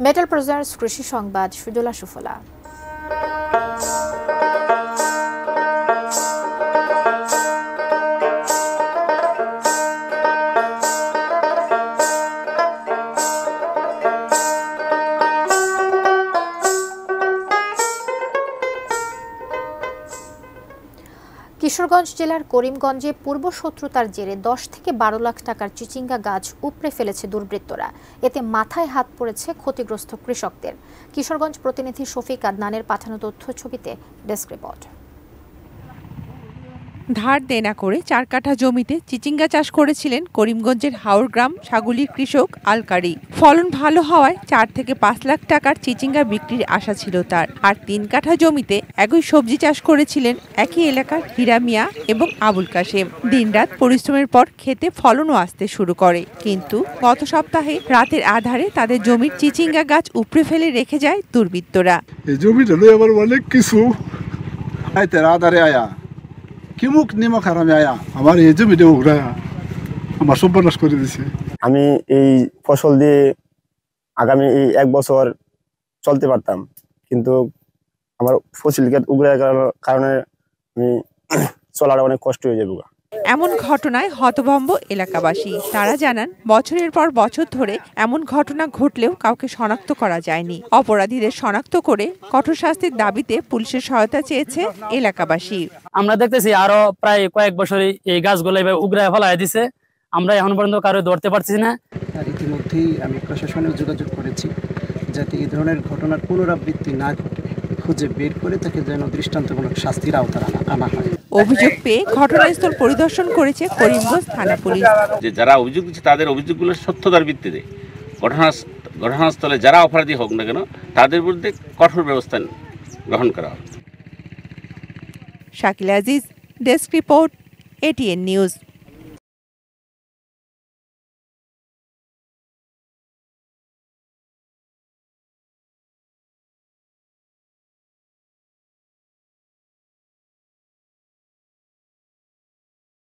Metal projects কৃষি সংবাদ সুজলা সুফলা। কিশোরগঞ্জ জেলার করিমগঞ্জে পূর্ব শত্রুতার জেরে 10 থেকে 12 লাখ টাকার চিচিঙ্গা গাছ উপড়ে ফেলেছে দুর্বৃত্তরা। এতে মাথায় হাত পড়েছে ক্ষতিগ্রস্ত কৃষকদের। কিশোরগঞ্জ প্রতিনিধি শফিক আদনানের পাঠানো তথ্য ছবিতে ডেস্ক রিপোর্ট। ধার দেনা করে 4 কাঠা জমিতে চিচিঙ্গা চাষ করেছিলেন করিমগঞ্জের হাওড়গ্রাম ছাগলির কৃষক আলকারি। ফলন ভালো হওয়ায় 4 থেকে 5 লাখ টাকার চিচিঙ্গা বিক্রির আশা ছিল তার। আর 3 কাঠা জমিতে একই সবজি চাষ করেছিলেন একই এলাকার হীরা মিয়া এবং আবুল কাশেম। দিনরাত পরিশ্রমের পর খেতে ফলনও আসতে শুরু করে, কিন্তু গত সপ্তাহে রাতের আধারে তাদের জমির চিচিঙ্গা গাছ উপড়ে ফেলে রেখে যায় দুর্বৃত্তরা। এই জমিটা আবার অনেক কিছু আধারে আয়া কিমুক নিমক হারামে আয়া আমার এই জমিটা উড়ায়া আমার সব বনাশ করে দিছে। আমি এই ফসল দিয়ে আগামী এই 1 বছর চলতে পারতাম, কিন্তু আমার ফসল উগড়ার কারণে আমি চলার অনেক কষ্ট হয়ে যাবে। এমন ঘটনায় হতভম্ব এলাকাবাসী। তারা জানান, বছরের পর বছর ধরে এমন ঘটনা ঘটলেও কাউকে শনাক্ত করা যায়নি। অপরাধীদের শনাক্ত করে কঠোর শাস্তির দাবিতে পুলিশের সহায়তা চেয়েছে এলাকাবাসী। আমরা দেখতেছি আরো প্রায় কয়েক বছরই এই গাছগুলো উগড়ায় ফেলায় দিছে। আমরা এখন পর্যন্ত কারো ধরতে পারছি না। ইতিমধ্যেই আমি প্রশাসনের যোগাযোগ করেছি যাতে এই ধরনের ঘটনার পুনরাবৃত্তি না ঘটে, খুঁজে বের করে তাকে যেন দৃষ্টান্তমূলক শাস্তির আওতায় আনা হয়। অভিযোগ পেয়ে ঘটনাস্থল পরিদর্শন করেছে করিমগঞ্জ থানা পুলিশ। যে যারা অভিযোগ দিচ্ছে তাদের অভিযোগগুলো সত্যতার ভিত্তিতে ঘটনাস্থলে যারা অপরাধী হোক না কেন তাদের বিরুদ্ধে কঠোর ব্যবস্থা গ্রহণ করা হবে। Shakil Aziz, desk report, ATN news.